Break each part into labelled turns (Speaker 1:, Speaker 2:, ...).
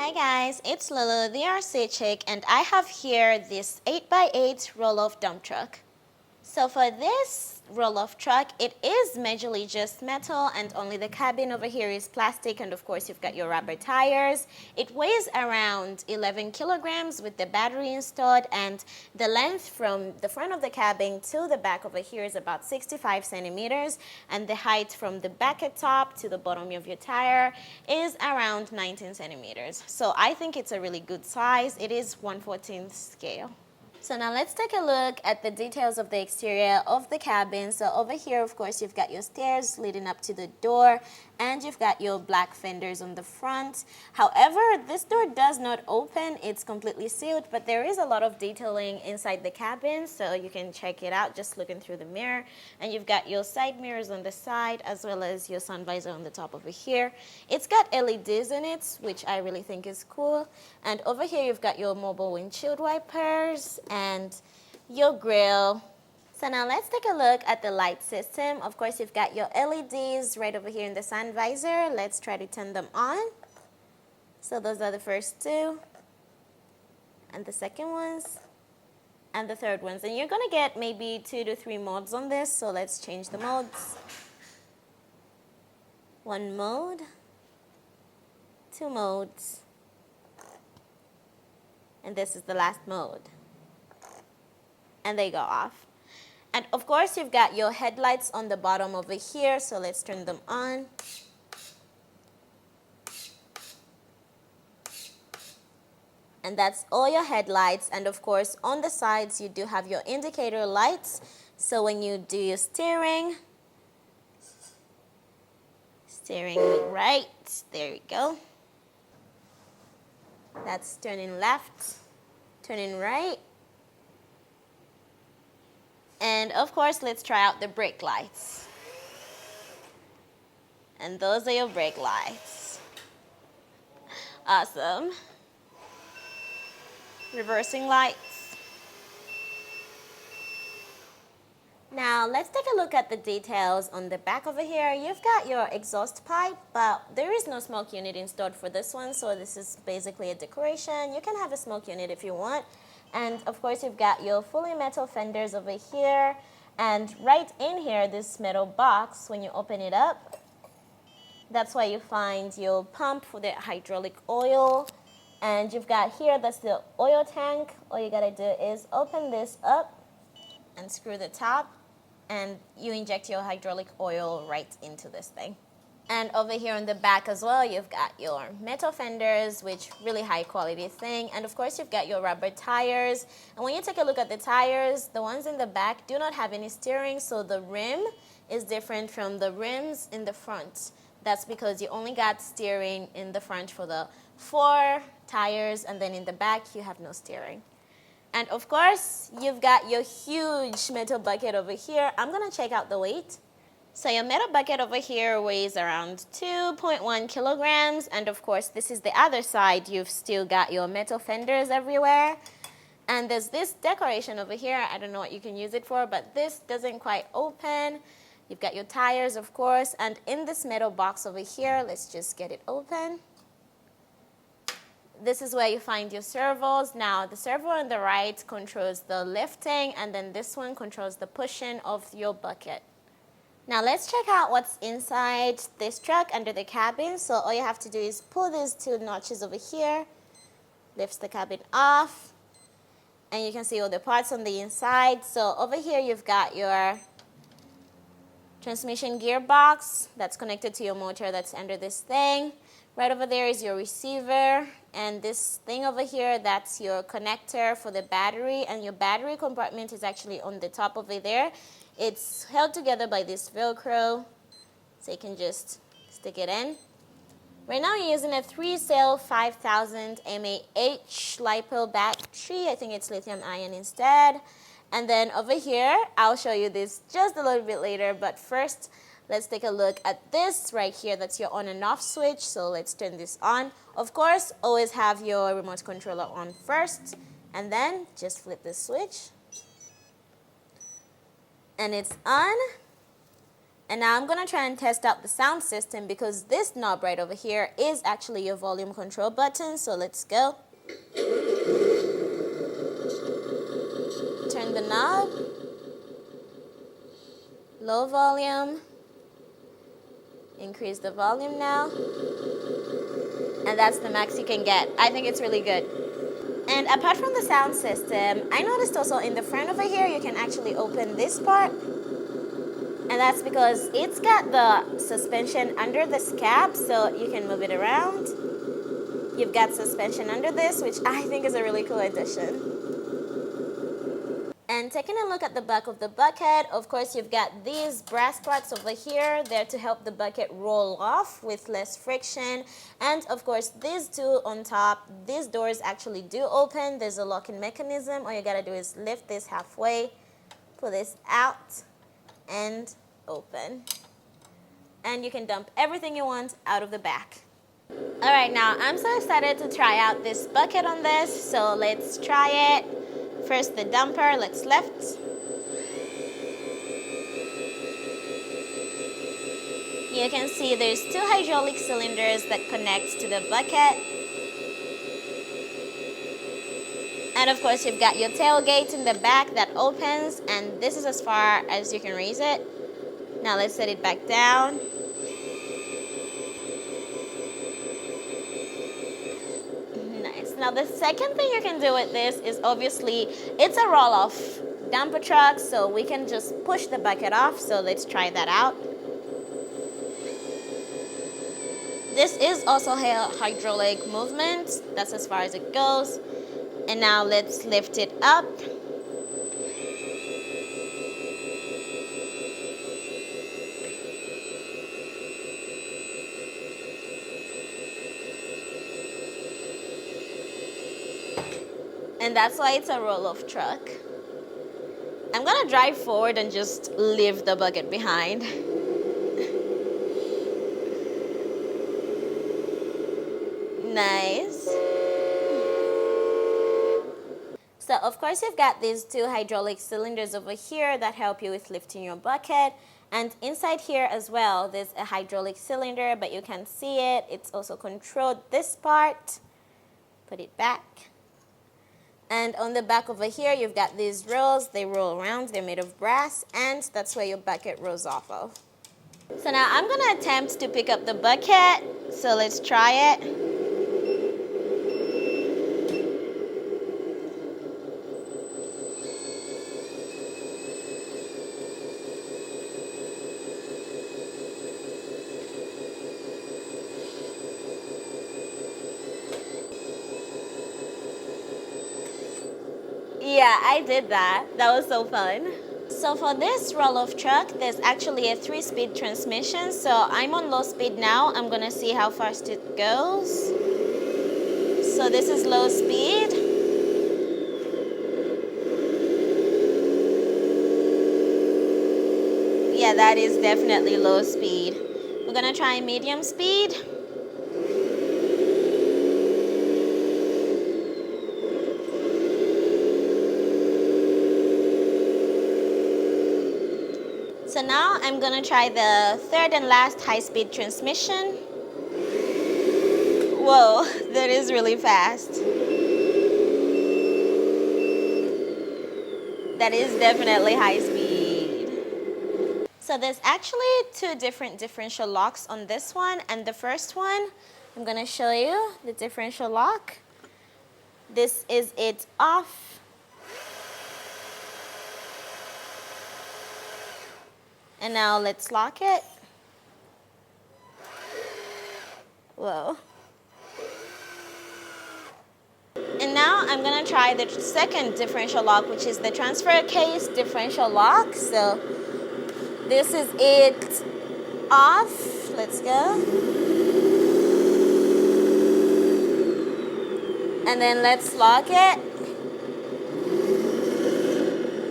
Speaker 1: Hi guys, it's Lulu, the RC chick, and I have here this 8x8 roll-off dump truck. So for this roll-off truck, it is majorly just metal, and only the cabin over here is plastic, and of course you've got your rubber tires. It weighs around 11 kilograms with the battery installed, and the length from the front of the cabin to the back over here is about 65 centimeters, and the height from the back at top to the bottom of your tire is around 19 centimeters. So I think it's a really good size. It is 1/14 scale. So now let's take a look at the details of the exterior of the cabin. So over here, of course, you've got your stairs leading up to the door, and you've got your black fenders on the front. However, this door does not open. It's completely sealed, but there is a lot of detailing inside the cabin, so you can check it out just looking through the mirror. And you've got your side mirrors on the side, as well as your sun visor on the top over here. It's got LEDs in it, which I really think is cool. And over here, you've got your mobile windshield wipers and your grill. So now let's take a look at the light system. Of course, you've got your LEDs right over here in the sun visor. Let's try to turn them on. So those are the first two, and the second ones, and the third ones. And you're gonna get maybe 2 to 3 modes on this, so let's change the modes. 1 mode, 2 modes, and this is the last mode. And they go off. And of course, you've got your headlights on the bottom over here, so let's turn them on. And that's all your headlights. And of course, on the sides, you do have your indicator lights. So when you do your steering right, there we go. That's turning left, turning right. And of course, let's try out the brake lights. And those are your brake lights. Awesome. Reversing lights. Now, let's take a look at the details on the back over here. You've got your exhaust pipe, but there is no smoke unit installed for this one, so this is basically a decoration. You can have a smoke unit if you want. And of course, you've got your fully metal fenders over here. And right in here, this metal box, when you open it up, that's where you find your pump for the hydraulic oil. And you've got here, that's the oil tank. All you gotta do is open this up and screw the top, and you inject your hydraulic oil right into this thing. And over here on the back as well, you've got your metal fenders, which really high quality thing. And of course, you've got your rubber tires. And when you take a look at the tires, the ones in the back do not have any steering, so the rim is different from the rims in the front. That's because you only got steering in the front for the 4 tires, and then in the back, you have no steering. And of course, you've got your huge metal bucket over here. I'm gonna check out the weight. So your metal bucket over here weighs around 2.1 kilograms. And of course, this is the other side. You've still got your metal fenders everywhere. And there's this decoration over here. I don't know what you can use it for, but this doesn't quite open. You've got your tires, of course. And in this metal box over here, let's just get it open. This is where you find your servos. Now, the servo on the right controls the lifting, and then this one controls the pushing of your bucket. Now let's check out what's inside this truck under the cabin. So all you have to do is pull these 2 notches over here, lifts the cabin off, and you can see all the parts on the inside. So over here you've got your transmission gearbox that's connected to your motor that's under this thing. Right over there is your receiver, and this thing over here, that's your connector for the battery, and your battery compartment is actually on the top over there. It's held together by this Velcro, so you can just stick it in. Right now you're using a 3-cell 5000 mAh LiPo battery. I think it's lithium ion instead. And then over here, I'll show you this just a little bit later, but first, let's take a look at this right here. That's your on and off switch, so let's turn this on. Of course, always have your remote controller on first, and then just flip the switch. And it's on. And now I'm gonna try and test out the sound system because this knob right over here is actually your volume control button. So let's go. Turn the knob. Low volume. Increase the volume now. And that's the max you can get. I think it's really good. And apart from the sound system, I noticed also in the front over here, you can actually open this part. And that's because it's got the suspension under this cap, so you can move it around. You've got suspension under this, which I think is a really cool addition. And taking a look at the back of the bucket, of course, you've got these brass parts over here there to help the bucket roll off with less friction. And of course, these two on top, these doors actually do open. There's a locking mechanism. All you gotta do is lift this halfway, pull this out, and open. And you can dump everything you want out of the back. All right, now I'm so excited to try out this bucket on this, so let's try it. First the dumper, let's lift. You can see there's two hydraulic cylinders that connect to the bucket. And of course you've got your tailgate in the back that opens, and this is as far as you can raise it. Now let's set it back down. Now the second thing you can do with this is obviously it's a roll-off dumper truck, so we can just push the bucket off. So let's try that out. This is also a hydraulic movement. That's as far as it goes. And now let's lift it up. And that's why it's a roll-off truck. I'm gonna drive forward and just leave the bucket behind. Nice. So of course you've got these two hydraulic cylinders over here that help you with lifting your bucket. And inside here as well, there's a hydraulic cylinder, but you can see it. It's also controlled this part. Put it back. And on the back over here, you've got these rolls. They roll around. They're made of brass, and that's where your bucket rolls off of. So now I'm going to attempt to pick up the bucket. So let's try it. Yeah, I did that. That was so fun. So for this roll-off truck, there's actually a 3-speed transmission. So I'm on low speed now. I'm gonna see how fast it goes. So this is low speed. Yeah, that is definitely low speed. We're gonna try medium speed. So now I'm gonna try the third and last high-speed transmission. Whoa, that is really fast. That is definitely high speed. So there's actually two different differential locks on this one, and the first one, I'm gonna show you the differential lock. This is it off. And now let's lock it. Whoa. And now I'm gonna try the second differential lock, which is the transfer case differential lock. So this is it off. Let's go. And then let's lock it.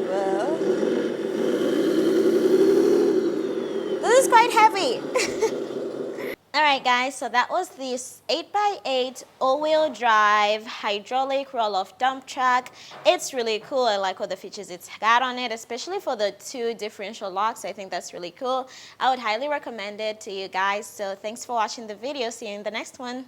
Speaker 1: Whoa. This is quite heavy. Alright guys, so that was this 8x8 all-wheel drive hydraulic roll-off dump truck. It's really cool. I like all the features it's got on it, especially for the 2 differential locks. I think that's really cool. I would highly recommend it to you guys. So thanks for watching the video. See you in the next one.